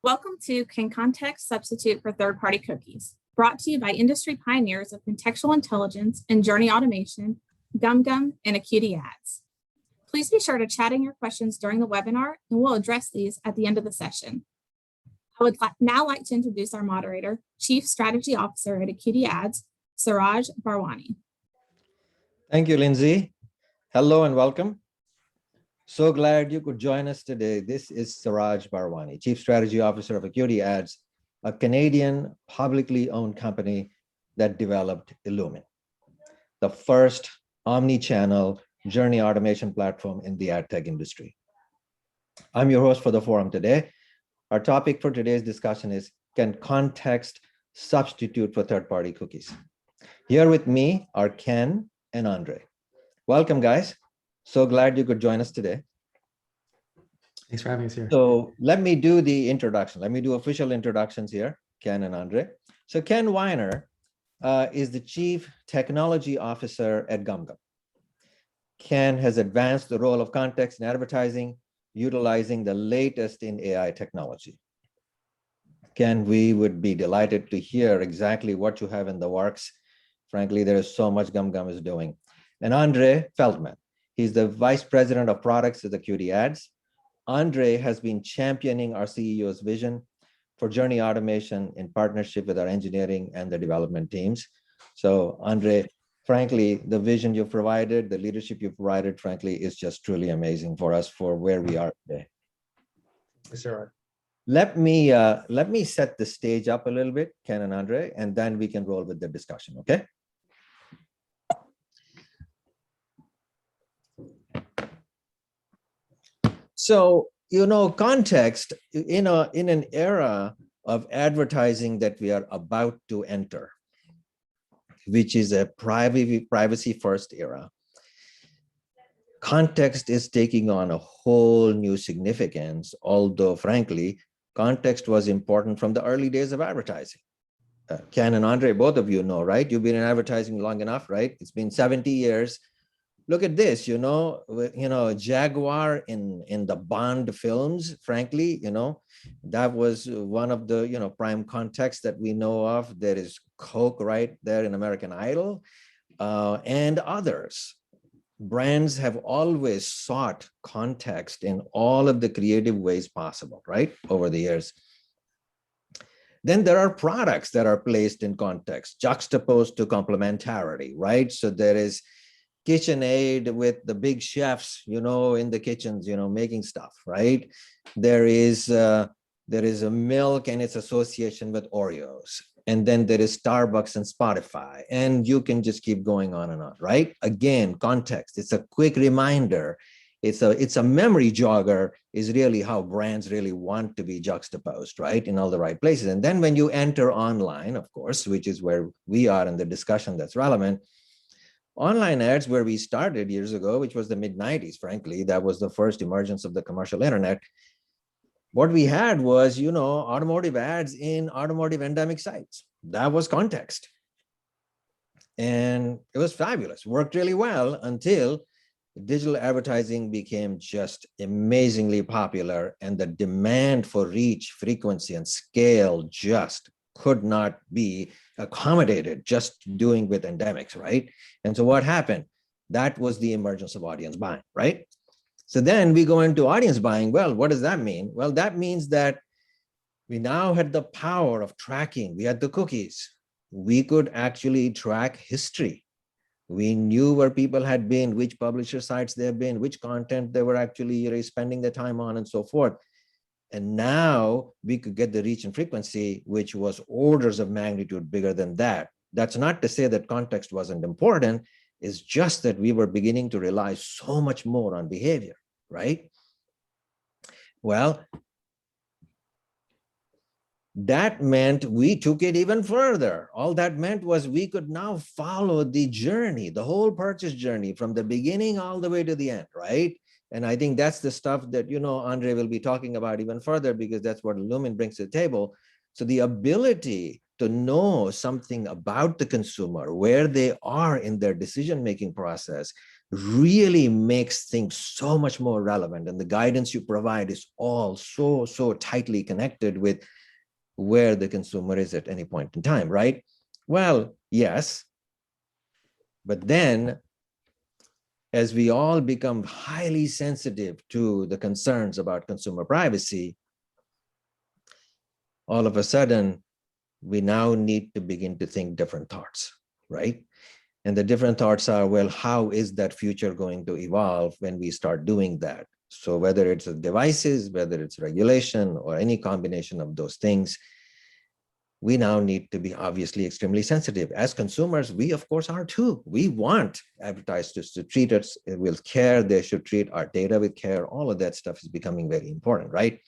Welcome to Can Context Substitute for Third-Party Cookies, brought to you by industry pioneers of contextual intelligence and journey automation, GumGum and AcuityAds. Please be sure to chat in your questions during the webinar, and we'll address these at the end of the session. I would now like to introduce our moderator, Chief Strategy Officer at AcuityAds, Seraj Bharwani. Thank you, Lindsay. Hello and welcome. So glad you could join us today. This is Seraj Bharwani, Chief Strategy Officer of AcuityAds, a Canadian publicly owned company that developed Lumen, the first omni-channel journey automation platform in the ad tech industry. I'm your host for the forum today. Our topic for today's discussion is, can context substitute for third-party cookies? Here with me are Ken and Andrey. Welcome, guys. So glad you could join us today. Thanks for having us here. So let me do the introduction. Let me do official introductions here, Ken and Andrey. So Ken Weiner is the Chief Technology Officer at GumGum. Ken has advanced the role of context in advertising, utilizing the latest in AI technology. Ken, we would be delighted to hear exactly what you have in the works. Frankly, there is so much GumGum is doing. And Andrey Feldman, he's the Vice President of Products at AcuityAds. Andrey has been championing our CEO's vision for journey automation in partnership with our engineering and the development teams. So Andrey, frankly, the vision you've provided, the leadership you've provided, frankly, is just truly amazing for us for where we are today. Yes, sir. Let me set the stage up a little bit, Ken and Andrey, and then we can roll with the discussion, okay? So, you know, context in an era of advertising that we are about to enter, which is a privacy first era, context is taking on a whole new significance, although frankly, context was important from the early days of advertising. Ken and Andrey, both of you know, right? You've been in advertising long enough, right? It's been 70 years. Look at this, Jaguar in the Bond films, frankly, that was one of the, prime contexts that we know of. There is Coke right there in American Idol and others. Brands have always sought context in all of the creative ways possible, right, over the years. Then there are products that are placed in context, juxtaposed to complementarity, right? So there is KitchenAid with the big chefs, in the kitchens, making stuff, right? There is a milk and its association with Oreos. And then there is Starbucks and Spotify. And you can just keep going on and on, right? Again, context, it's a quick reminder. It's a memory jogger is really how brands really want to be juxtaposed, right? In all the right places. And then when you enter online, of course, which is where we are in the discussion that's relevant, online ads, where we started years ago, which was the mid-90s, frankly, that was the first emergence of the commercial internet. What we had was, automotive ads in automotive endemic sites. That was context. And it was fabulous, worked really well until digital advertising became just amazingly popular, and the demand for reach, frequency, and scale just could not be accommodated just doing with endemics, right? And so what happened? That was the emergence of audience buying, right? So then we go into audience buying. Well, what does that mean? Well, that means that we now had the power of tracking. We had the cookies. We could actually track history. We knew where people had been, which publisher sites they've been, which content they were actually spending their time on, and so forth. And now we could get the reach and frequency, which was orders of magnitude bigger than that. That's not to say that context wasn't important. It's just that we were beginning to rely so much more on behavior, right? Well, that meant we took it even further. All that meant was we could now follow the journey, the whole purchase journey from the beginning all the way to the end, right? And I think that's the stuff that, Andrey will be talking about even further, because that's what Lumen brings to the table. So the ability to know something about the consumer, where they are in their decision-making process, really makes things so much more relevant. And the guidance you provide is all so tightly connected with where the consumer is at any point in time, right? Well, yes. But then, as we all become highly sensitive to the concerns about consumer privacy, all of a sudden, we now need to begin to think different thoughts, right? And the different thoughts are, well, how is that future going to evolve when we start doing that? So whether it's devices, whether it's regulation, or any combination of those things, we now need to be obviously extremely sensitive. As consumers, we of course are too. We want advertisers to treat us with care. They should treat our data with care. All of that stuff is becoming very important, right?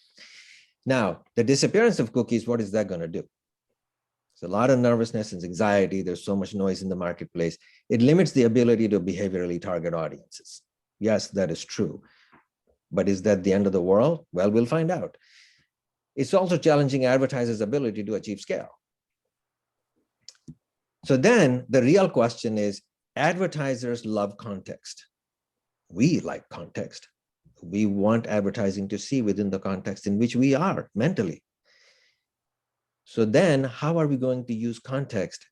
Now, the disappearance of cookies, what is that going to do? There's a lot of nervousness and anxiety. There's so much noise in the marketplace. It limits the ability to behaviorally target audiences. Yes, that is true. But is that the end of the world? Well, we'll find out. It's also challenging advertisers' ability to achieve scale. So then the real question is, advertisers love context. We like context. We want advertising to see within the context in which we are mentally. So then how are we going to use context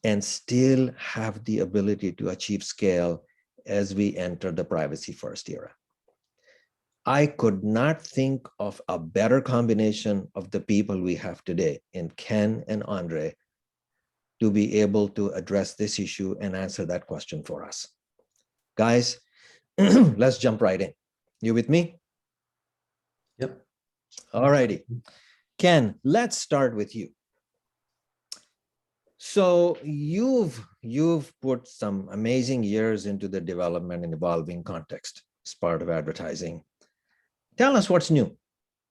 and still have the ability to achieve scale as we enter the privacy first era? I could not think of a better combination of the people we have today in Ken and Andrey to be able to address this issue and answer that question for us. Guys, let's jump right in. You with me? Yep. All righty. Ken, let's start with you. So you've put some amazing years into the development and evolving context as part of advertising. Tell us what's new.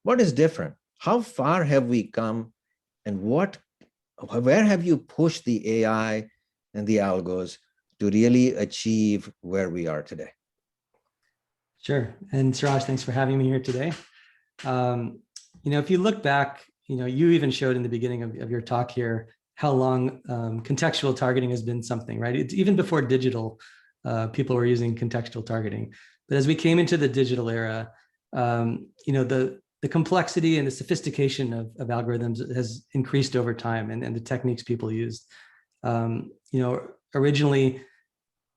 What is different? How far have we come? And where have you pushed the AI and the algos to really achieve where we are today? Sure. And Seraj, thanks for having me here today. If you look back, you even showed in the beginning of your talk here how long contextual targeting has been something, right? It's even before digital, people were using contextual targeting. But as we came into the digital era, the complexity and the sophistication of algorithms has increased over time, and the techniques people used. Originally,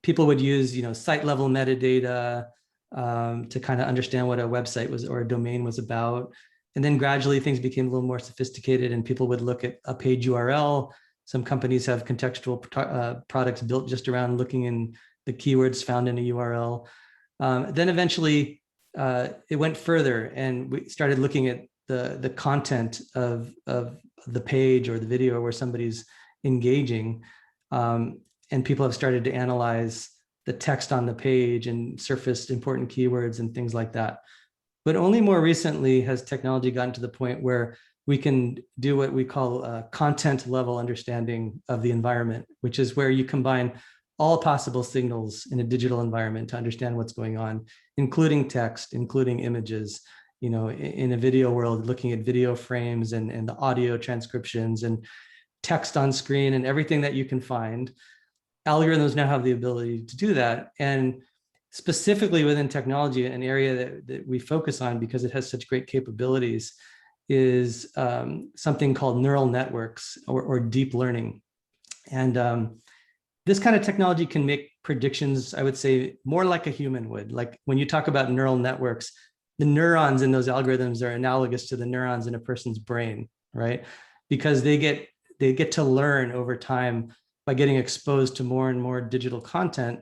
people would use site level metadata to kind of understand what a website was or a domain was about. And then gradually things became a little more sophisticated and people would look at a page URL. Some companies have contextual products built just around looking in the keywords found in a URL. Then eventually it went further and we started looking at the content of the page or the video where somebody's engaging. And people have started to analyze the text on the page and surfaced important keywords and things like that. But only more recently has technology gotten to the point where we can do what we call a content level understanding of the environment, which is where you combine all possible signals in a digital environment to understand what's going on, including text, including images, in a video world, looking at video frames and the audio transcriptions and text on screen and everything that you can find. Algorithms now have the ability to do that. And specifically within technology, an area that we focus on because it has such great capabilities is something called neural networks or deep learning. And this kind of technology can make predictions, I would say, more like a human would. Like when you talk about neural networks, the neurons in those algorithms are analogous to the neurons in a person's brain, right? Because they get to learn over time by getting exposed to more and more digital content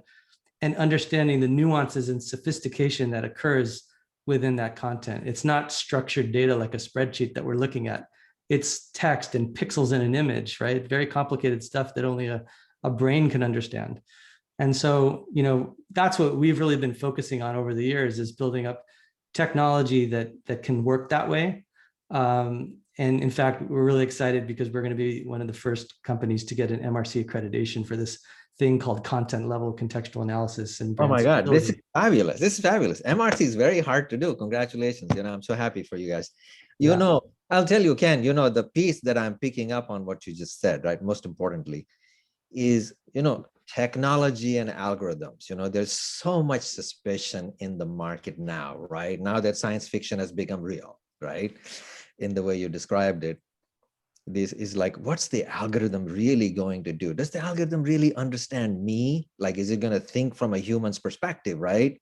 and understanding the nuances and sophistication that occurs within that content. It's not structured data like a spreadsheet that we're looking at. It's text and pixels in an image, right? Very complicated stuff that only a brain can understand. And so, that's what we've really been focusing on over the years is building up technology that can work that way. And in fact, we're really excited because we're going to be one of the first companies to get an MRC accreditation for this thing called content level contextual analysis. And oh my God, this is fabulous. This is fabulous. MRC is very hard to do. Congratulations. I'm so happy for you guys. I'll tell you, Ken, the piece that I'm picking up on what you just said, right? Most importantly is, technology and algorithms. There's so much suspicion in the market now, right? Now that science fiction has become real, right? In the way you described it, this is like, what's the algorithm really going to do? Does the algorithm really understand me? Like, is it going to think from a human's perspective, right?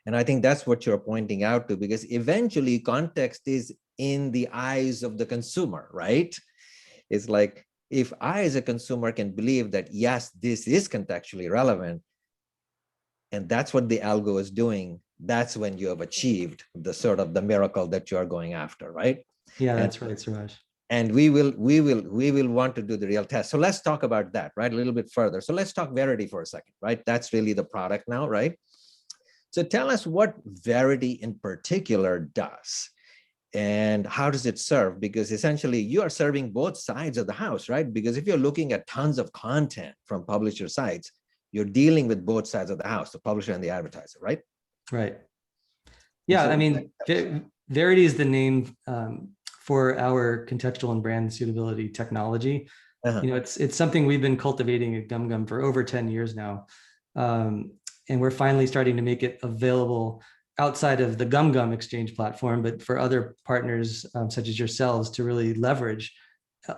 And I think that's what you're pointing out to, because eventually context is in the eyes of the consumer, right? It's like, if I as a consumer can believe that, yes, this is contextually relevant, and that's what the algo is doing, that's when you have achieved the sort of the miracle that you are going after, right? Yeah, that's right, Seraj. And we will want to do the real test. So let's talk about that, right? A little bit further. So let's talk Verity for a second, right? That's really the product now, right? So tell us what Verity in particular does and how does it serve? Because essentially you are serving both sides of the house, right? Because if you're looking at tons of content from publisher sites, you're dealing with both sides of the house, the publisher and the advertiser, right? Right. Yeah, So, I mean, Verity is the name for our contextual and brand suitability technology. It's something we've been cultivating at GumGum for over 10 years now. And we're finally starting to make it available outside of the GumGum exchange platform, but for other partners such as yourselves to really leverage,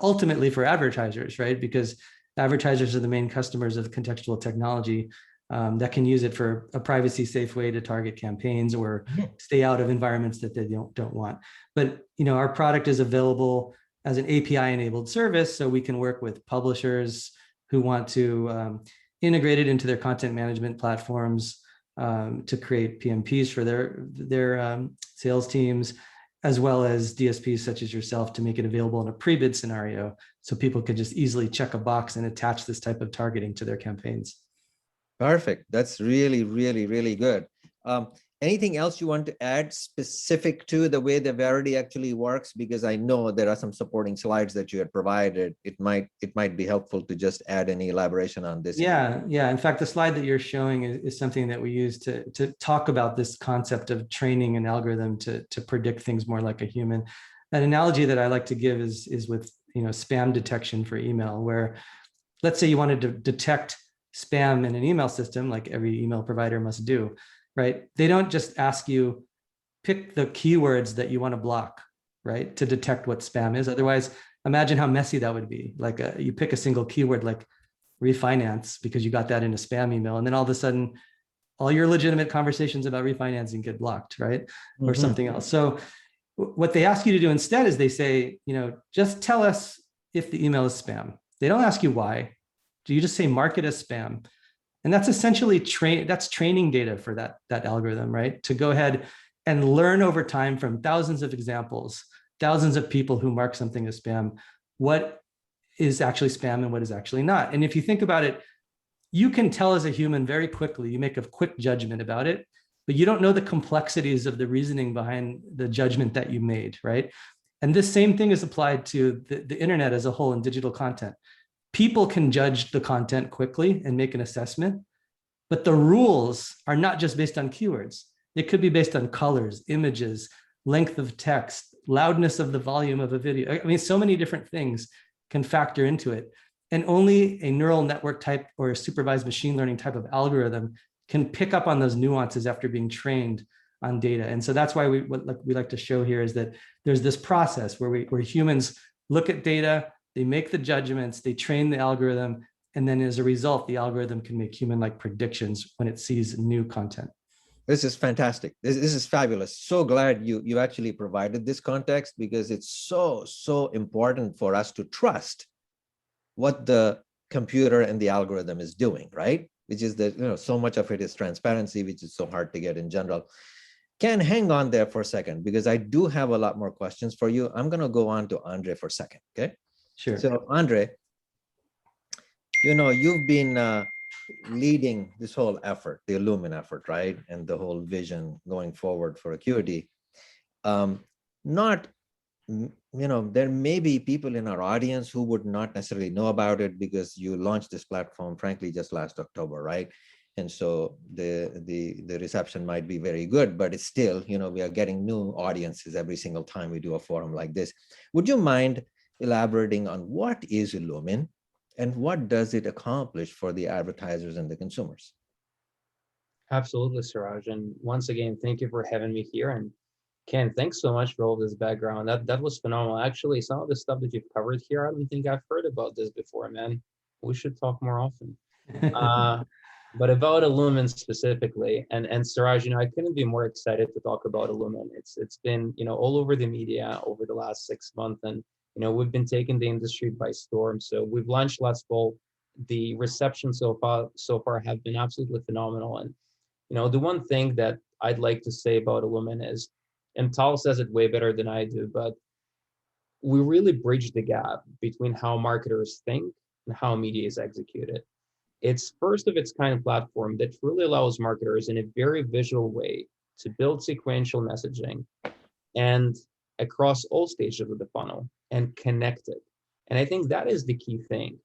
ultimately for advertisers, right? Because advertisers are the main customers of contextual technology that can use it for a privacy safe way to target campaigns or stay out of environments that they don't want. But our product is available as an API enabled service, so we can work with publishers who want to integrate it into their content management platforms to create PMPs for their sales teams, as well as DSPs such as yourself to make it available in a pre-bid scenario, so people could just easily check a box and attach this type of targeting to their campaigns. Perfect. That's really, really, really good. Anything else you want to add specific to the way the Verity actually works? Because I know there are some supporting slides that you had provided. It might be helpful to just add any elaboration on this. Yeah. In fact, the slide that you're showing is something that we use to talk about this concept of training an algorithm to predict things more like a human. An analogy that I like to give is with spam detection for email, where let's say you wanted to detect spam in an email system, like every email provider must do, right? They don't just ask you, pick the keywords that you want to block, right? To detect what spam is. Otherwise, imagine how messy that would be. Like you pick a single keyword like refinance because you got that in a spam email. And then all of a sudden, all your legitimate conversations about refinancing get blocked, right? Or something else. So what they ask you to do instead is they say, just tell us if the email is spam. They don't ask you why. Do you just say mark it as spam? And that's essentially training data for that algorithm, right? To go ahead and learn over time from thousands of examples, thousands of people who mark something as spam, what is actually spam and what is actually not. And if you think about it, you can tell as a human very quickly, you make a quick judgment about it, but you don't know the complexities of the reasoning behind the judgment that you made, right? And this same thing is applied to the internet as a whole and digital content. People can judge the content quickly and make an assessment, but the rules are not just based on keywords. It could be based on colors, images, length of text, loudness of the volume of a video. I mean, so many different things can factor into it. And only a neural network type or a supervised machine learning type of algorithm can pick up on those nuances after being trained on data. And so that's why what we like to show here is that there's this process where humans look at data, they make the judgments, they train the algorithm, and then as a result, the algorithm can make human-like predictions when it sees new content. This is fantastic. This is fabulous. So glad you actually provided this context, because it's so important for us to trust what the computer and the algorithm is doing, right? Which is that, so much of it is transparency, which is so hard to get in general. Ken, hang on there for a second, because I do have a lot more questions for you. I'm going to go on to Andrey for a second, okay? Sure. So Andrey, you've been leading this whole effort, the Lumen effort, right? And the whole vision going forward for Acuity. There may be people in our audience who would not necessarily know about it because you launched this platform, frankly, just last October, right? And so the reception might be very good, but it's still, we are getting new audiences every single time we do a forum like this. Would you mind elaborating on what is Lumen and what does it accomplish for the advertisers and the consumers? Absolutely, Seraj. And once again, thank you for having me here. And Ken, thanks so much for all this background. That was phenomenal. Actually, some of the stuff that you've covered here, I don't think I've heard about this before, man. We should talk more often. But about Lumen specifically, and Seraj, I couldn't be more excited to talk about Lumen. It's been, all over the media over the last 6 months, and we've been taking the industry by storm. So we've launched last fall. The reception so far have been absolutely phenomenal. And the one thing that I'd like to say about Lumen is, and Tal says it way better than I do, but we really bridge the gap between how marketers think and how media is executed. It's first of its kind platform that really allows marketers in a very visual way to build sequential messaging and across all stages of the funnel and connect it. And I think that is the key thing.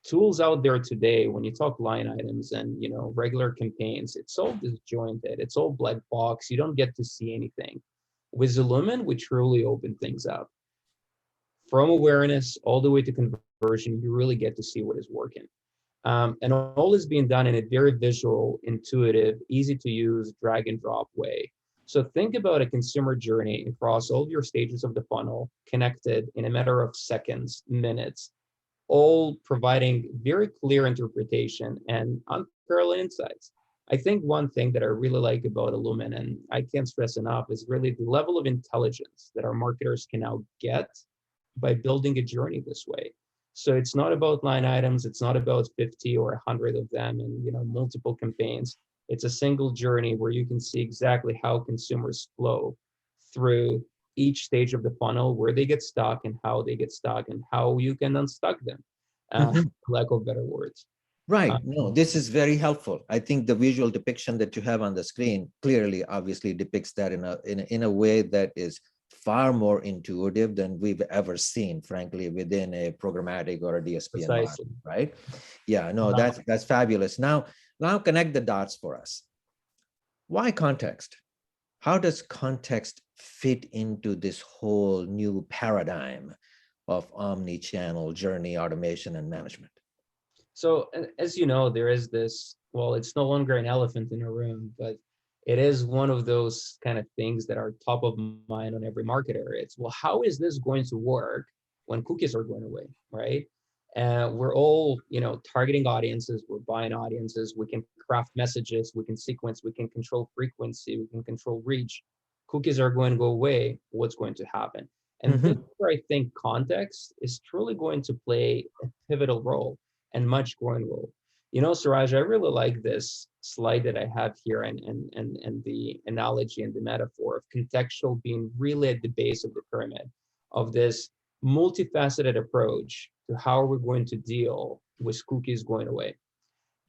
Tools out there today, when you talk line items and regular campaigns, it's all disjointed, it's all black box, you don't get to see anything. With Lumen, we truly open things up. From awareness all the way to conversion, you really get to see what is working. And all is being done in a very visual, intuitive, easy to use, drag and drop way. So think about a consumer journey across all of your stages of the funnel, connected in a matter of seconds, minutes, all providing very clear interpretation and unparalleled insights. I think one thing that I really like about Lumen, and I can't stress enough, is really the level of intelligence that our marketers can now get by building a journey this way. So it's not about line items, it's not about 50 or 100 of them and multiple campaigns. It's a single journey where you can see exactly how consumers flow through each stage of the funnel, where they get stuck and how they get stuck and how you can unstuck them, for lack of better words. Right. No, this is very helpful. I think the visual depiction that you have on the screen clearly, obviously depicts that in a way that is far more intuitive than we've ever seen, frankly, within a programmatic or a DSP environment, right? Yeah, no, that's fabulous. Now connect the dots for us. Why context? How does context fit into this whole new paradigm of omni-channel journey automation and management? So as you know, there is this, well, it's no longer an elephant in a room, but it is one of those kind of things that are top of mind on every marketer. It's, well, how is this going to work when cookies are going away, right? We're all, targeting audiences, we're buying audiences, we can craft messages, we can sequence, we can control frequency, we can control reach. Cookies are going to go away, what's going to happen? And this is where I think context is truly going to play a pivotal role and much growing role. Seraj, I really like this slide that I have here and the analogy and the metaphor of contextual being really at the base of the pyramid of this multifaceted approach to how we're going to deal with cookies going away.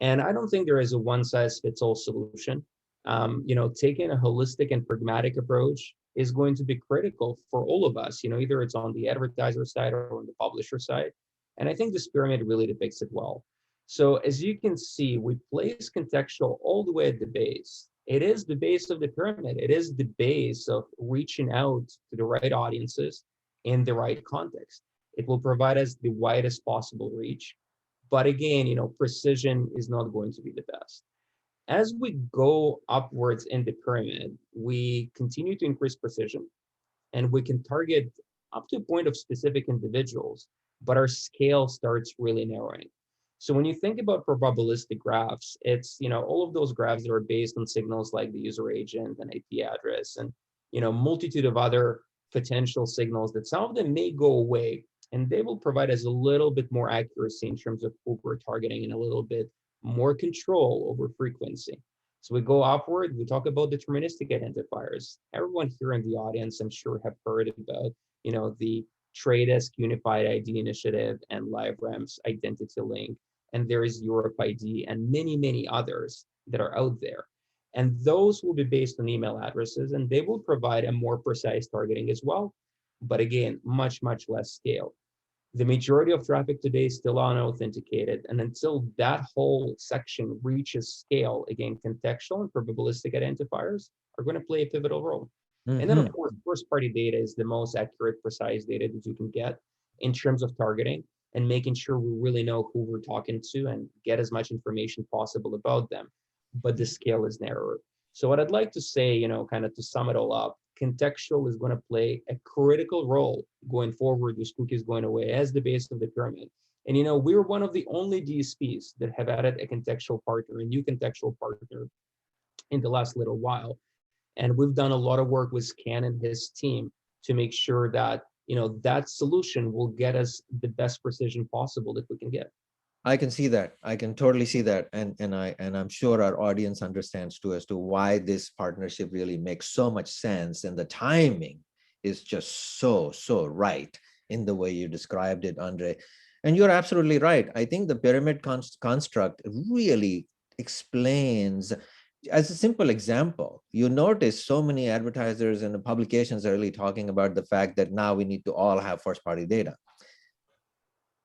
And I don't think there is a one-size-fits-all solution. Taking a holistic and pragmatic approach is going to be critical for all of us. Either it's on the advertiser side or on the publisher side. And I think this pyramid really depicts it well. So as you can see, we place contextual all the way at the base. It is the base of the pyramid. It is the base of reaching out to the right audiences in the right context. It will provide us the widest possible reach. But again, precision is not going to be the best. As we go upwards in the pyramid, we continue to increase precision and we can target up to a point of specific individuals, but our scale starts really narrowing. So when you think about probabilistic graphs, it's, all of those graphs that are based on signals like the user agent and IP address and, multitude of other potential signals that some of them may go away and they will provide us a little bit more accuracy in terms of who we're targeting and a little bit more control over frequency. So we go upward, we talk about deterministic identifiers. Everyone here in the audience, I'm sure, have heard about, the Trade Desk Unified ID Initiative and LiveRamp's Identity Link, and there is Europe ID and many, many others that are out there. And those will be based on email addresses, and they will provide a more precise targeting as well. But again, much, much less scale. The majority of traffic today is still unauthenticated. And until that whole section reaches scale, again, contextual and probabilistic identifiers are going to play a pivotal role. And then, of course, first-party data is the most accurate, precise data that you can get in terms of targeting and making sure we really know who we're talking to and get as much information possible about them. But the scale is narrower. So what I'd like to say, kind of to sum it all up, contextual is going to play a critical role going forward with cookies going away as the base of the pyramid. And, we're one of the only DSPs that have added a contextual partner, a new contextual partner in the last little while. And we've done a lot of work with Ken and his team to make sure that, that solution will get us the best precision possible that we can get. I can see that. I can totally see that. And I'm sure our audience understands too as to why this partnership really makes so much sense. And the timing is just so right in the way you described it, Andrey. And you're absolutely right. I think the pyramid construct really explains, as a simple example, you notice so many advertisers and the publications are really talking about the fact that now we need to all have first-party data.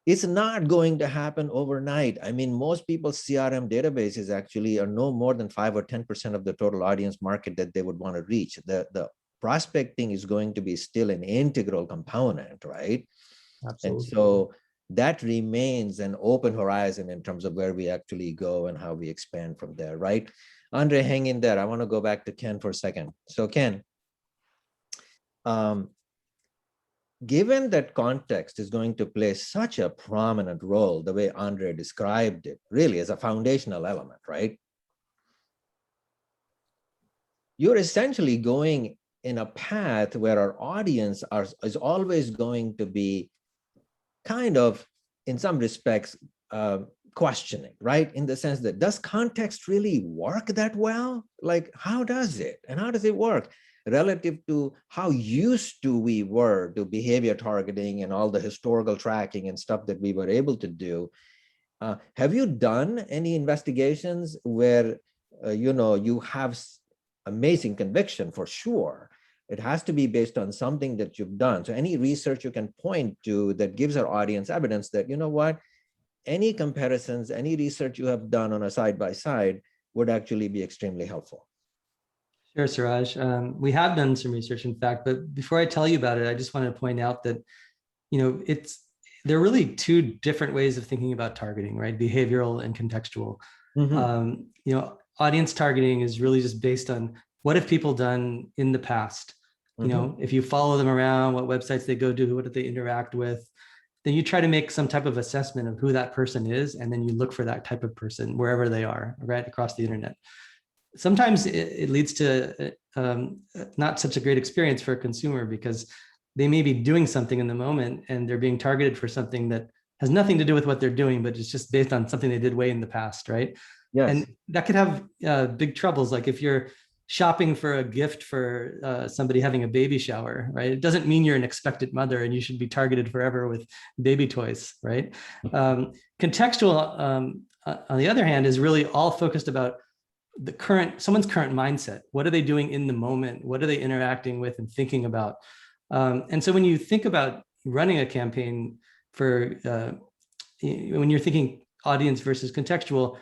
It's not going to happen overnight. I mean, most people's CRM databases actually are no more than 5 or 10% of the total audience market that they would want to reach. The prospecting is going to be still an integral component, right? Absolutely. And so that remains an open horizon in terms of where we actually go and how we expand from there, right? Andrey, hang in there. I want to go back to Ken for a second. So Ken, given that context is going to play such a prominent role, the way Andrey described it, really as a foundational element, right? You're essentially going in a path where our audience is always going to be kind of, in some respects, questioning, right? In the sense that, does context really work that well? Like, how does it? And how does it work relative to how used to we were to behavior targeting and all the historical tracking and stuff that we were able to do? Have you done any investigations where, you have amazing conviction for sure? It has to be based on something that you've done. So any research you can point to that gives our audience evidence that, you know what, any comparisons, any research you have done on a side-by-side would actually be extremely helpful. Sure, Seraj. We have done some research, in fact, but before I tell you about it, I just want to point out that, there are really two different ways of thinking about targeting, right? Behavioral and contextual. Audience targeting is really just based on what have people done in the past. If you follow them around, what websites they go to, what do they interact with, then you try to make some type of assessment of who that person is, and then you look for that type of person wherever they are, right, across the internet. Sometimes it leads to not such a great experience for a consumer because they may be doing something in the moment and they're being targeted for something that has nothing to do with what they're doing, but it's just based on something they did way in the past, right? Yes. And that could have big troubles. Like if you're shopping for a gift for somebody having a baby shower, right? It doesn't mean you're an expectant mother and you should be targeted forever with baby toys, right? Contextual, on the other hand, is really all focused about someone's current mindset. What are they doing in the moment? What are they interacting with and thinking about? And so when you think about running a campaign for, when you're thinking audience versus contextual,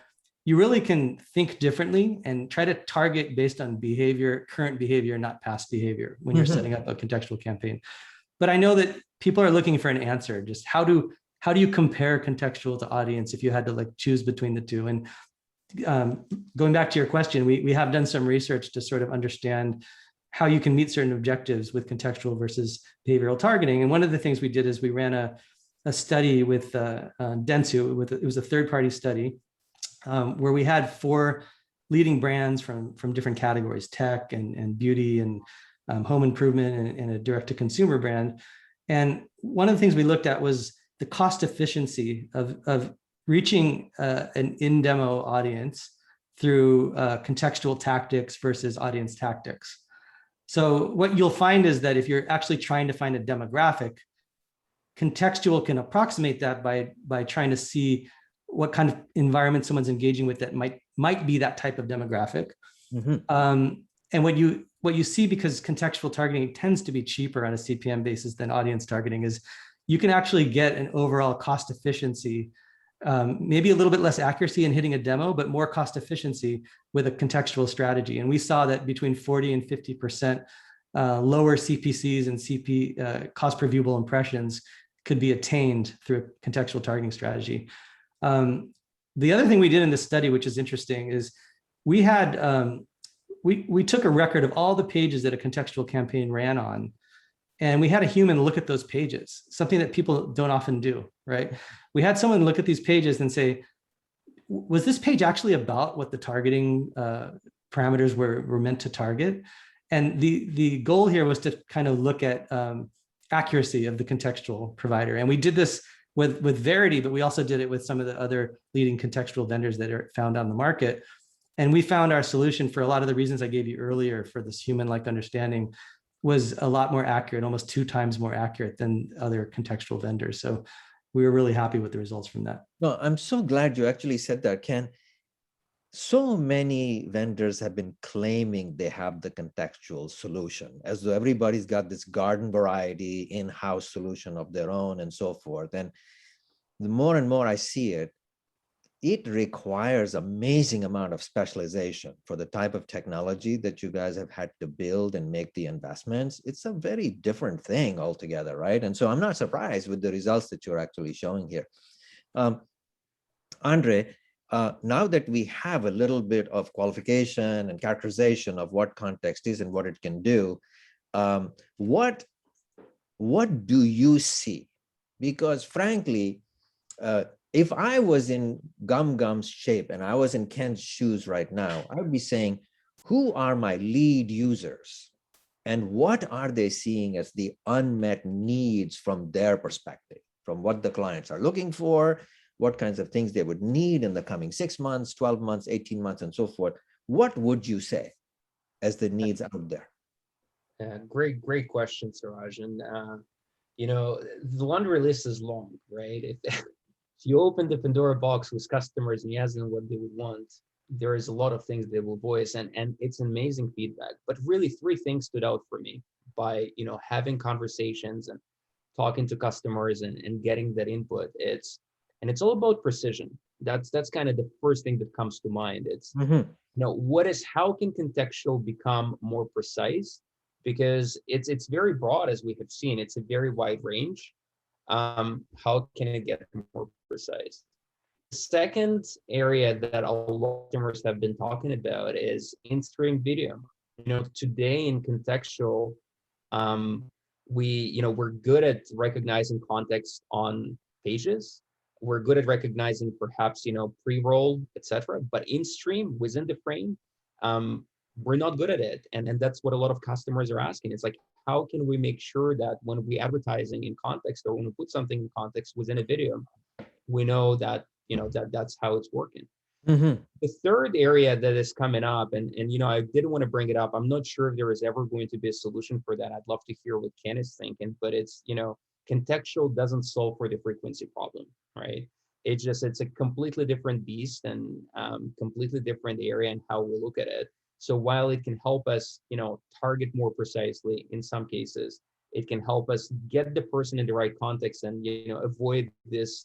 you really can think differently and try to target based on behavior, current behavior, not past behavior when you're setting up a contextual campaign. But I know that people are looking for an answer. Just how do you compare contextual to audience if you had to choose between the two? And going back to your question, we have done some research to sort of understand how you can meet certain objectives with contextual versus behavioral targeting. And one of the things we did is we ran a study with Dentsu. It was a third-party study where we had 4 leading brands from different categories: tech and beauty and home improvement and a direct-to-consumer brand. And one of the things we looked at was the cost efficiency of reaching an in-demo audience through contextual tactics versus audience tactics. So what you'll find is that if you're actually trying to find a demographic, contextual can approximate that by trying to see what kind of environment someone's engaging with that might be that type of demographic. And what you see, because contextual targeting tends to be cheaper on a CPM basis than audience targeting, is you can actually get an overall cost efficiency, maybe a little bit less accuracy in hitting a demo, but more cost efficiency with a contextual strategy. And we saw that between 40 and 50% lower CPCs and cost per viewable impressions could be attained through a contextual targeting strategy. The other thing we did in this study, which is interesting, is we had we took a record of all the pages that a contextual campaign ran on, and we had a human look at those pages, something that people don't often do, right? We had someone look at these pages and say, was this page actually about what the targeting parameters were meant to target? And the goal here was to kind of look at accuracy of the contextual provider. And we did this with Verity, but we also did it with some of the other leading contextual vendors that are found on the market. And we found our solution, for a lot of the reasons I gave you earlier for this human-like understanding, was a lot more accurate, almost 2 times more accurate than other contextual vendors. So we were really happy with the results from that. No, I'm so glad you actually said that, Ken. So many vendors have been claiming they have the contextual solution, as though everybody's got this garden variety in-house solution of their own and so forth. And the more and more I see it, it requires amazing amount of specialization for the type of technology that you guys have had to build and make the investments. It's a very different thing altogether, right? And so I'm not surprised with the results that you're actually showing here. Andrey, now that we have a little bit of qualification and characterization of what context is and what it can do, what do you see? Because frankly, if I was in GumGum's shape and I was in Ken's shoes right now, I would be saying, who are my lead users? And what are they seeing as the unmet needs from their perspective, from what the clients are looking for, what kinds of things they would need in the coming 6 months, 12 months, 18 months, and so forth? What would you say as the needs out there? Great question, Seraj. And, the laundry list is long, right? If you open the Pandora box with customers and you ask them what they would want, there is a lot of things they will voice, and it's amazing feedback. But really, 3 things stood out for me by having conversations and talking to customers and getting that input. It's all about precision. That's kind of the first thing that comes to mind. It's how can contextual become more precise? Because it's very broad, as we have seen. It's a very wide range. How can it get more precise? The second area that a lot of customers have been talking about is in-stream video. Today in contextual, we're good at recognizing context on pages. We're good at recognizing perhaps pre-roll, etc. But in-stream, within the frame, we're not good at it, and that's what a lot of customers are asking. It's like, how can we make sure that when we advertising in context, or when we put something in context within a video, we know that that's how it's working. The third area that is coming up, and I didn't want to bring it up. I'm not sure if there is ever going to be a solution for that. I'd love to hear what Ken is thinking, but it's contextual doesn't solve for the frequency problem, right? It's a completely different beast and completely different area in how we look at it. So while it can help us, target more precisely in some cases, it can help us get the person in the right context and, avoid this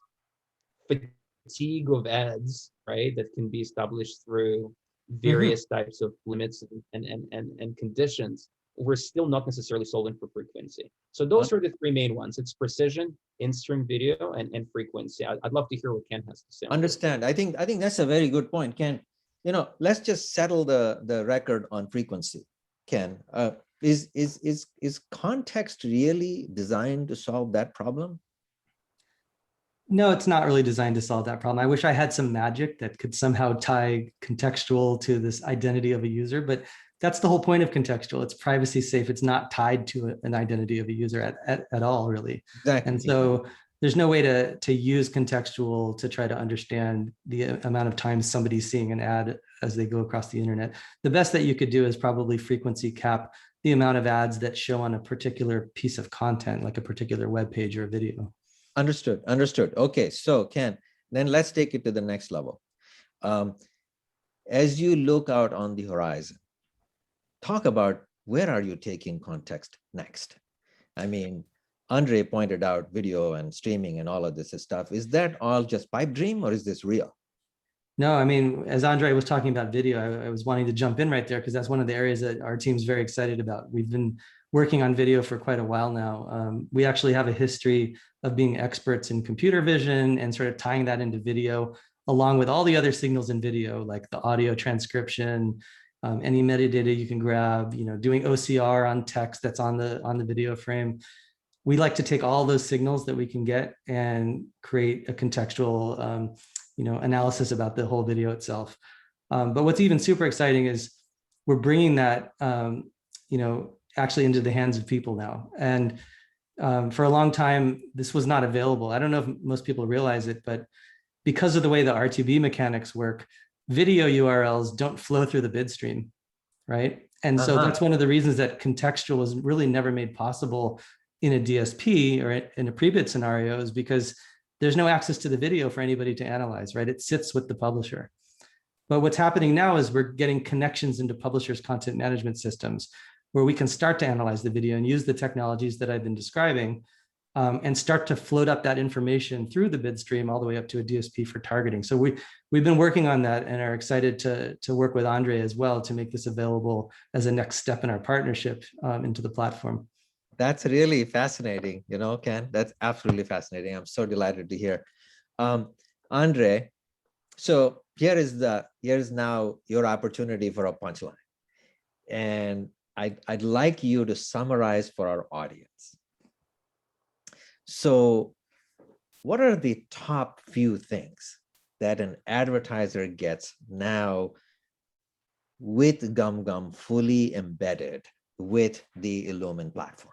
fatigue of ads, right? That can be established through various types of limits and conditions. We're still not necessarily solving for frequency. So those are the 3 main ones. It's precision, in-stream video, and frequency. I'd love to hear what Ken has to say. Understand. I think that's a very good point, Ken. Let's just settle the record on frequency. Ken, is context really designed to solve that problem? No, it's not really designed to solve that problem. I wish I had some magic that could somehow tie contextual to this identity of a user, but that's the whole point of contextual. It's privacy safe. It's not tied to an identity of a user at all, really. Exactly. And so there's no way to use contextual to try to understand the amount of times somebody's seeing an ad as they go across the internet. The best that you could do is probably frequency cap the amount of ads that show on a particular piece of content, like a particular web page or a video. Understood. Okay, so Ken, then let's take it to the next level. As you look out on the horizon, talk about where are you taking context next? I mean, Andrey pointed out video and streaming and all of this stuff. Is that all just pipe dream or is this real? No, I mean, as Andrey was talking about video, I was wanting to jump in right there because that's one of the areas that our team's very excited about. We've been working on video for quite a while now. We actually have a history of being experts in computer vision and sort of tying that into video, along with all the other signals in video, like the audio transcription, any metadata you can grab, doing OCR on text that's on the video frame. We like to take all those signals that we can get and create a contextual analysis about the whole video itself. But what's even super exciting is we're bringing that, actually into the hands of people now. And for a long time, this was not available. I don't know if most people realize it, but because of the way the R2B mechanics work, video URLs don't flow through the bid stream, right? And so that's one of the reasons that contextual was really never made possible in a DSP or in a pre-bid scenario, is because there's no access to the video for anybody to analyze, right? It sits with the publisher. But what's happening now is we're getting connections into publishers' content management systems where we can start to analyze the video and use the technologies that I've been describing and start to float up that information through the bid stream all the way up to a DSP for targeting. So we've been working on that and are excited to work with Andrey as well to make this available as a next step in our partnership into the platform. That's really fascinating, Ken. That's absolutely fascinating. I'm so delighted to hear. Andrey, so here is now your opportunity for a punchline. And I'd like you to summarize for our audience. So what are the top few things that an advertiser gets now with GumGum fully embedded with the Lumen platform?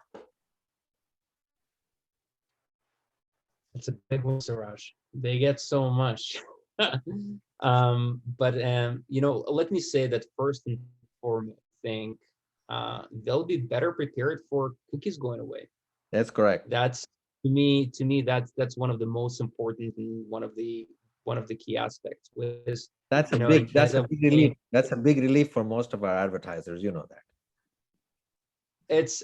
It's a big one, Seraj. They get so much. Let me say that first and foremost, I think they'll be better prepared for cookies going away. That's correct. That's to me, that's one of the most important and one of the key aspects. That's a big relief. That's a big relief for most of our advertisers. You know that. It's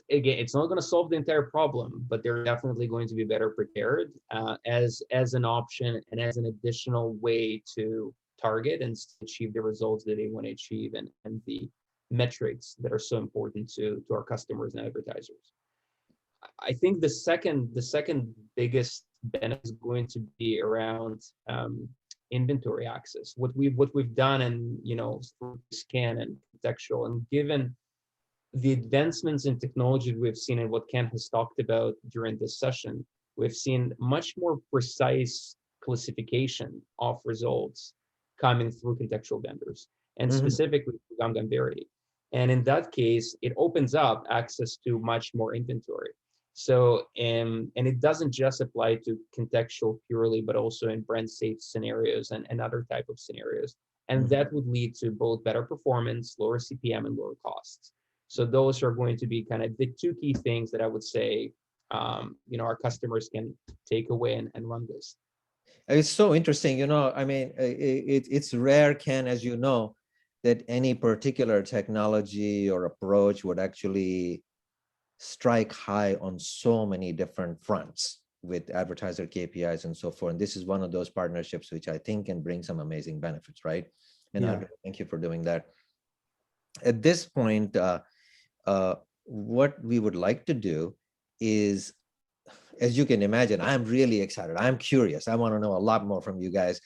not going to solve the entire problem, but they're definitely going to be better prepared as an option and as an additional way to target and achieve the results that they want to achieve and the metrics that are so important to our customers and advertisers. I think the second biggest benefit is going to be around inventory access. What we've done and through scan and contextual, and given the advancements in technology we've seen and what Ken has talked about during this session, we've seen much more precise classification of results coming through contextual vendors and specifically GumGum Verity. And in that case, it opens up access to much more inventory. So, and it doesn't just apply to contextual purely, but also in brand safe scenarios and other type of scenarios. And that would lead to both better performance, lower CPM, and lower costs. So those are going to be kind of the two key things that I would say, our customers can take away and run this. It's so interesting, I mean, it's rare, Ken, as you know, that any particular technology or approach would actually strike high on so many different fronts with advertiser KPIs and so forth. And this is one of those partnerships which I think can bring some amazing benefits, right? And Andrey, thank you for doing that. At this point, what we would like to do is, as you can imagine, I'm really excited. I'm curious. I want to know a lot more from you guys,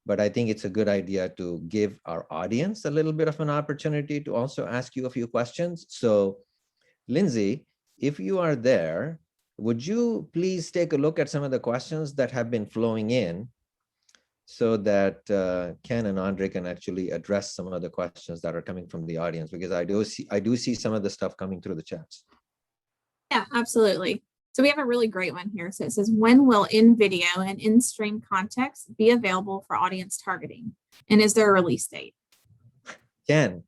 but I think it's a good idea to give our audience a little bit of an opportunity to also ask you a few questions. So, Lindsay, if you are there, would you please take a look at some of the questions that have been flowing in so that Ken and Andrey can actually address some of the questions that are coming from the audience, because I do see some of the stuff coming through the chats. Yeah, absolutely. So we have a really great one here. So it says, when will InVideo and in-stream context be available for audience targeting? And is there a release date? Ken.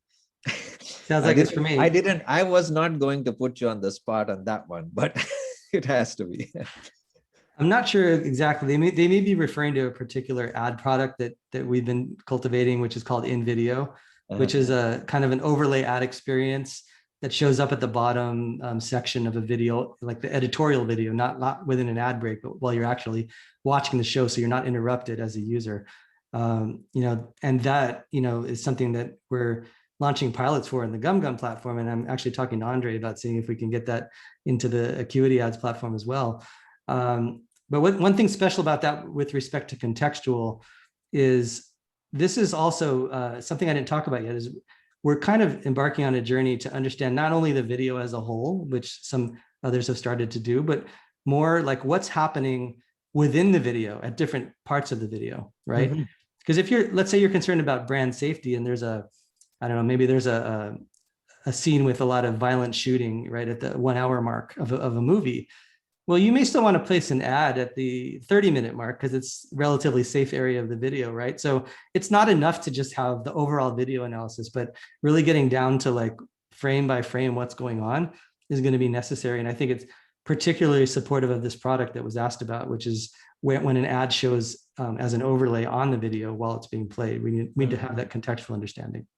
Sounds like it's for me. I was not going to put you on the spot on that one, but it has to be. I'm not sure exactly. They may be referring to a particular ad product that we've been cultivating, which is called InVideo, which is a kind of an overlay ad experience that shows up at the bottom section of a video, like the editorial video, not within an ad break, but while you're actually watching the show, so you're not interrupted as a user. You know, and that, you know, is something that we're launching pilots for in the GumGum platform. And I'm actually talking to Andrey about seeing if we can get that into the AcuityAds platform as well. But one thing special about that with respect to contextual is this is also something I didn't talk about yet, is we're kind of embarking on a journey to understand not only the video as a whole, which some others have started to do, but more like what's happening within the video at different parts of the video, right? Because if you're, let's say you're concerned about brand safety and there's a, I don't know, maybe there's a scene with a lot of violent shooting right at the 1 hour mark of a movie. Well, you may still want to place an ad at the 30-minute mark because it's relatively safe area of the video, right? So it's not enough to just have the overall video analysis, but really getting down to like frame by frame what's going on is going to be necessary. And I think it's particularly supportive of this product that was asked about, which is when an ad shows as an overlay on the video while it's being played. We need to have that contextual understanding.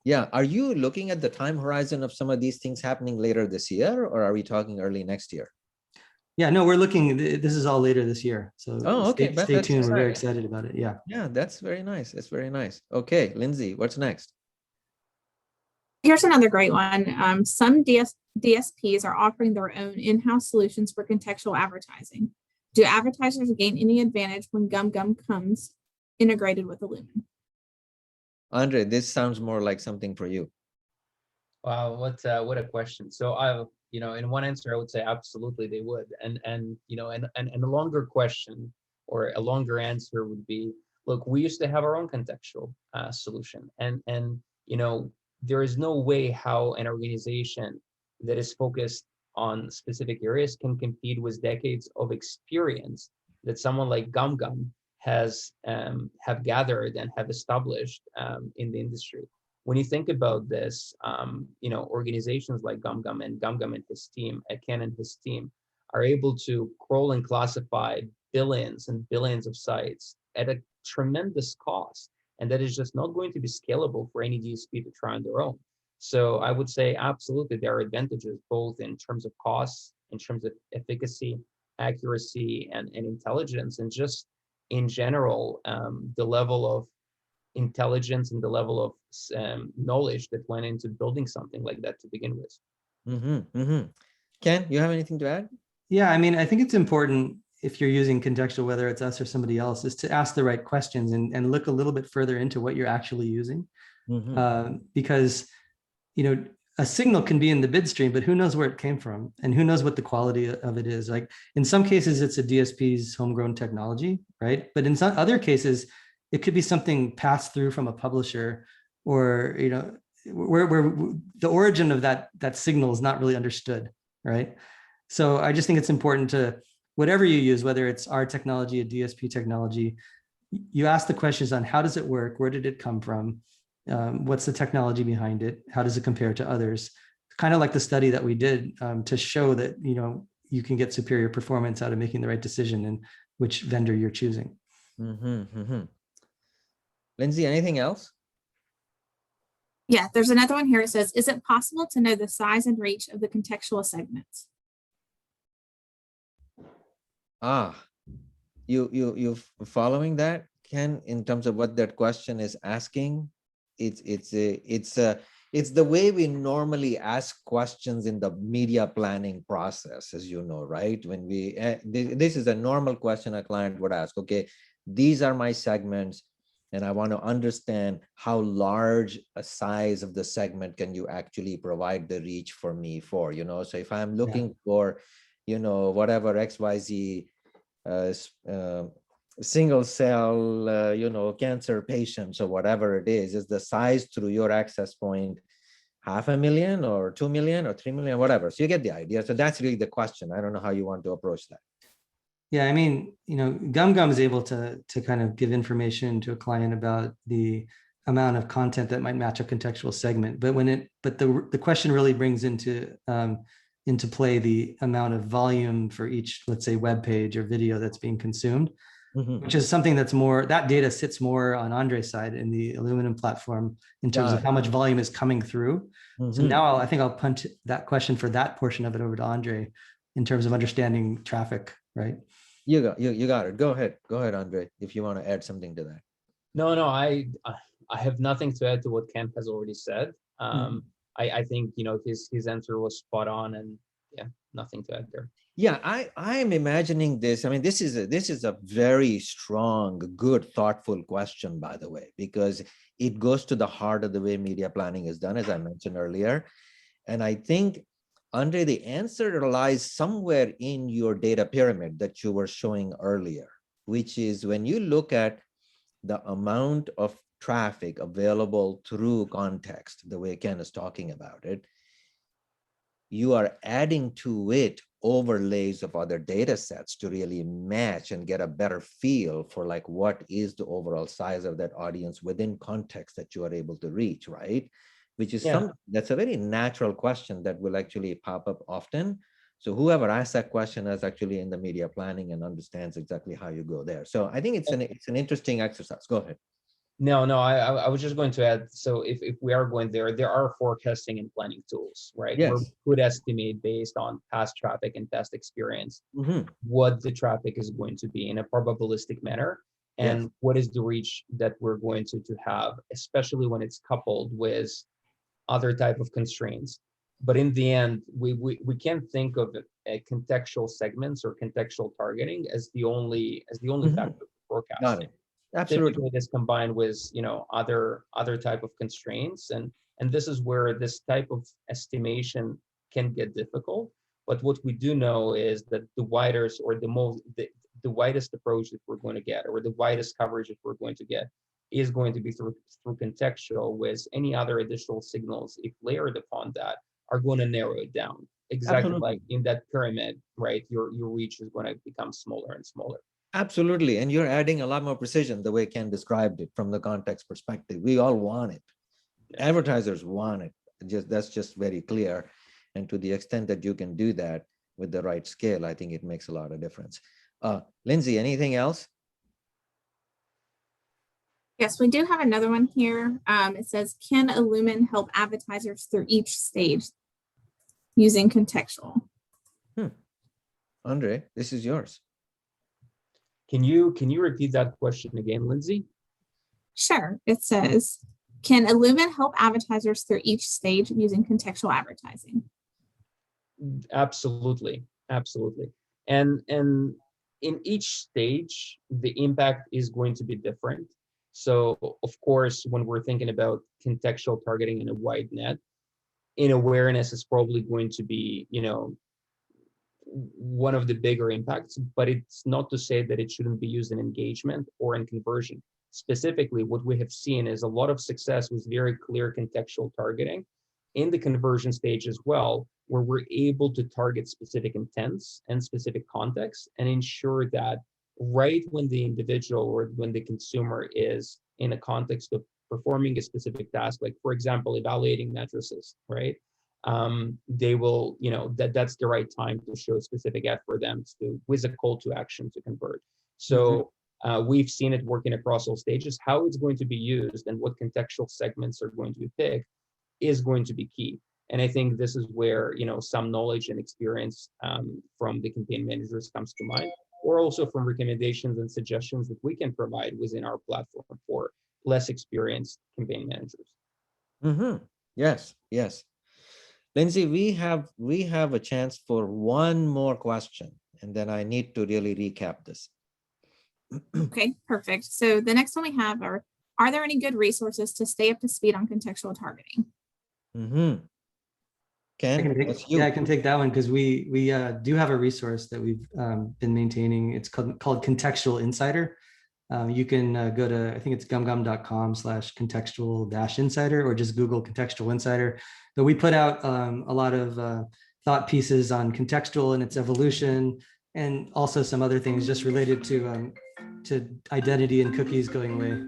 Yeah. Are you looking at the time horizon of some of these things happening later this year, or are we talking early next year? Yeah, no, we're looking, this is all later this year. So okay. stay tuned. We're very excited about it. Yeah. Yeah, that's very nice. It's very nice. Okay, Lindsay, what's next? Here's another great one. Some DSPs are offering their own in-house solutions for contextual advertising. Do advertisers gain any advantage when GumGum comes integrated with the Lumen? Andrey, this sounds more like something for you. Wow, what a question. So you know, in one answer, I would say absolutely they would. And you know, and a longer question or a longer answer would be, look, we used to have our own contextual solution. And you know, there is no way how an organization that is focused on specific areas can compete with decades of experience that someone like GumGum has have gathered and have established in the industry. When you think about this, you know, organizations like GumGum and his team, Ken and his team, are able to crawl and classify billions and billions of sites at a tremendous cost. And that is just not going to be scalable for any DSP to try on their own. So I would say absolutely there are advantages both in terms of costs, in terms of efficacy, accuracy, and intelligence, and just in general, the level of intelligence and the level of knowledge that went into building something like that to begin with. Ken, you have anything to add? Yeah, I mean, I think it's important if you're using contextual, whether it's us or somebody else, is to ask the right questions and look a little bit further into what you're actually using. Because, you know, a signal can be in the bid stream, but who knows where it came from and who knows what the quality of it is. Like in some cases, it's a DSP's homegrown technology, right? But in some other cases, it could be something passed through from a publisher, or, you know, where the origin of that signal is not really understood, right? So I just think it's important to, whatever you use, whether it's our technology, a DSP technology, you ask the questions on how does it work? Where did it come from? What's the technology behind it? How does it compare to others? Kind of like the study that we did to show that, you know, you can get superior performance out of making the right decision and which vendor you're choosing. Lindsay, anything else? Yeah, there's another one here. It says, is it possible to know the size and reach of the contextual segments? You following that, Ken, in terms of what that question is asking? It's the way we normally ask questions in the media planning process, as you know, right? When we this is a normal question a client would ask. Okay, these are my segments, and I want to understand how large a size of the segment can you actually provide the reach for me for, you know? So if I'm looking for, you know, whatever XYZ single cell, you know, cancer patients or whatever it is the size through your access point 500,000 or 2 million or 3 million, whatever. So you get the idea. So that's really the question. I don't know how you want to approach that. Yeah, I mean, you know, GumGum is able to kind of give information to a client about the amount of content that might match a contextual segment. But the question really brings into play the amount of volume for each, let's say, web page or video that's being consumed. which is something that's more, that data sits more on Andrey's side in the Lumen platform in terms of how much volume is coming through. So now I think I'll punt that question for that portion of it over to Andrey in terms of understanding traffic, right? You got it. Go ahead, Andrey, if you want to add something to that. No, I have nothing to add to what Ken has already said. I think, you know, his answer was spot on, and yeah, nothing to add there. Yeah, I'm imagining this. I mean, this is a very strong, good, thoughtful question, by the way, because it goes to the heart of the way media planning is done, as I mentioned earlier. And I think, Andrey, the answer lies somewhere in your data pyramid that you were showing earlier, which is when you look at the amount of traffic available through context, the way Ken is talking about it, you are adding to it overlays of other data sets to really match and get a better feel for like what is the overall size of that audience within context that you are able to reach, right? Which is something that's a very natural question that will actually pop up often. So whoever asked that question is actually in the media planning and understands exactly how you go there. So I think it's an interesting exercise. Go ahead. No, I was just going to add, so if we are going there are forecasting and planning tools, right? Yes. Where we could estimate based on past traffic and past experience what the traffic is going to be in a probabilistic manner, and what is the reach that we're going to have, especially when it's coupled with other type of constraints. But in the end, we can't think of contextual segments or contextual targeting as the only factor for forecasting. Got it. Absolutely. Typically, it is combined with, you know, other type of constraints, and this is where this type of estimation can get difficult. But what we do know is that the widest or the widest approach that we're going to get, or the widest coverage that we're going to get, is going to be through contextual, with any other additional signals, if layered upon that, are going to narrow it down. Exactly. Absolutely. Like in that pyramid, right? Your reach is going to become smaller and smaller. Absolutely. And you're adding a lot more precision the way Ken described it from the context perspective. We all want it. Advertisers want it. That's just very clear. And to the extent that you can do that with the right scale, I think it makes a lot of difference. Lindsay, anything else? Yes, we do have another one here. It says, can a Lumen help advertisers through each stage using contextual? Andrey, this is yours. Can you repeat that question again, Lindsay? Sure. It says, can a Lumen help advertisers through each stage using contextual advertising? Absolutely. And in each stage, the impact is going to be different. So of course, when we're thinking about contextual targeting in a wide net, in awareness is probably going to be, you know, one of the bigger impacts, but it's not to say that it shouldn't be used in engagement or in conversion. Specifically, what we have seen is a lot of success with very clear contextual targeting in the conversion stage as well, where we're able to target specific intents and specific contexts and ensure that right when the individual or when the consumer is in a context of performing a specific task, like for example, evaluating mattresses, right? They will, you know, that's the right time to show a specific ad for them with a call to action to convert. So we've seen it working across all stages. How it's going to be used and what contextual segments are going to be picked is going to be key. And I think this is where, you know, some knowledge and experience from the campaign managers comes to mind, or also from recommendations and suggestions that we can provide within our platform for less experienced campaign managers. Yes. Lindsay, we have a chance for one more question, and then I need to really recap this. Okay, perfect. So the next one we have are there any good resources to stay up to speed on contextual targeting? Ken, that's you. Yeah, I can take that one because we do have a resource that we've been maintaining. It's called Contextual Insider. You can go to, I think it's gumgum.com/contextual-insider, or just Google Contextual Insider. But we put out a lot of thought pieces on contextual and its evolution, and also some other things just related to identity and cookies going away.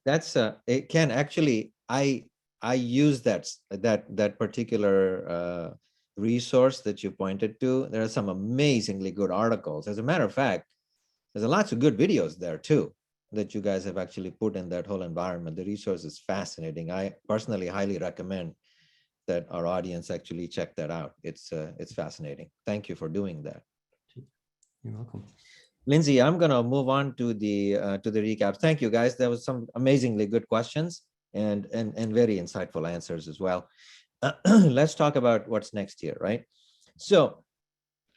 That's it. Ken, actually, I use that particular resource that you pointed to. There are some amazingly good articles. As a matter of fact, There's lots of good videos there too that you guys have actually put in that whole environment. The resource is fascinating. I personally highly recommend that our audience actually check that out. It's fascinating. Thank you for doing that. You're welcome. Lindsay, I'm going to move on to the recap. Thank you, guys. There was some amazingly good questions and very insightful answers as well. Let's talk about what's next here, right? So,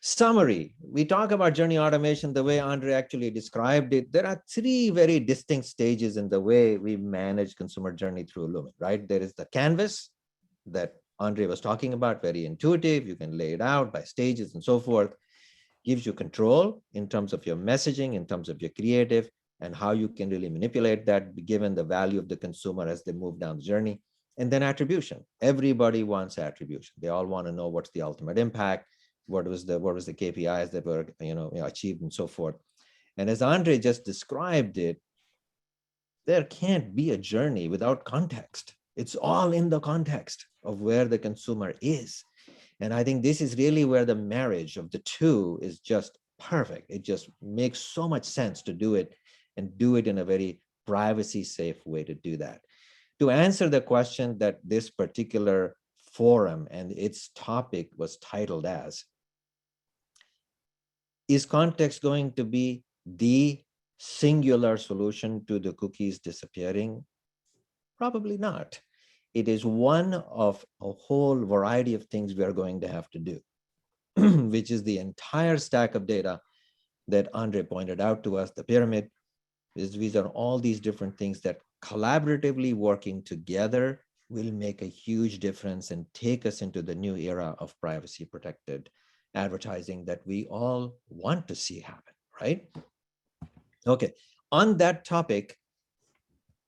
summary, we talk about journey automation the way Andrey actually described it. There are three very distinct stages in the way we manage consumer journey through Lumen, right? There is the canvas that Andrey was talking about, very intuitive. You can lay it out by stages and so forth. Gives you control in terms of your messaging, in terms of your creative, and how you can really manipulate that given the value of the consumer as they move down the journey. And then attribution. Everybody wants attribution. They all want to know what's the ultimate impact, what was the KPIs that were achieved and so forth. And as Andrey just described it, there can't be a journey without context. It's all in the context of where the consumer is. And I think this is really where the marriage of the two is just perfect. It just makes so much sense to do it and do it in a very privacy safe way to do that. To answer the question that this particular forum and its topic was titled as, is context going to be the singular solution to the cookies disappearing? Probably not. It is one of a whole variety of things we are going to have to do, which is the entire stack of data that Andrey pointed out to us, the pyramid. These are all these different things that collaboratively working together will make a huge difference and take us into the new era of privacy protected advertising that we all want to see happen, right? Okay, on that topic,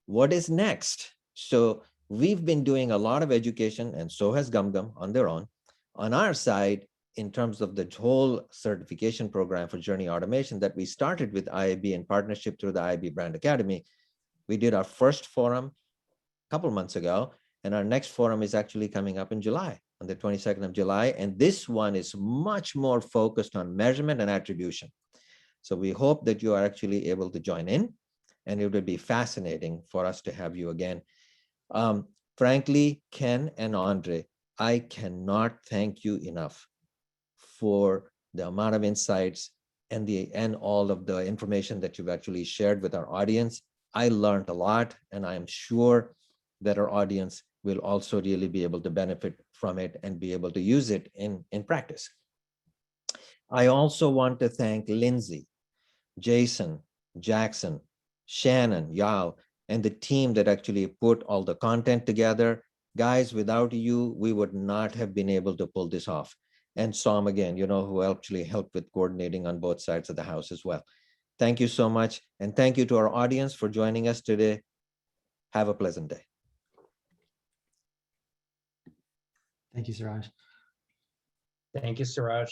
what is next? So we've been doing a lot of education, and so has GumGum on their own. On our side, in terms of the whole certification program for journey automation that we started with IAB in partnership through the IAB Brand Academy, we did our first forum a couple months ago, and our next forum is actually coming up in July, on the 22nd of July. And this one is much more focused on measurement and attribution. So we hope that you are actually able to join in, and it would be fascinating for us to have you again. Frankly, Ken and Andrey, I cannot thank you enough for the amount of insights and all of the information that you've actually shared with our audience. I learned a lot, and I'm sure that our audience will also really be able to benefit from it and be able to use it in practice. I also want to thank Lindsay, Jason, Jackson, Shannon, Yao, and the team that actually put all the content together. Guys, without you, we would not have been able to pull this off. And Sam, again, who actually helped with coordinating on both sides of the house as well. Thank you so much. And thank you to our audience for joining us today. Have a pleasant day. Thank you, Seraj. Thank you, Seraj.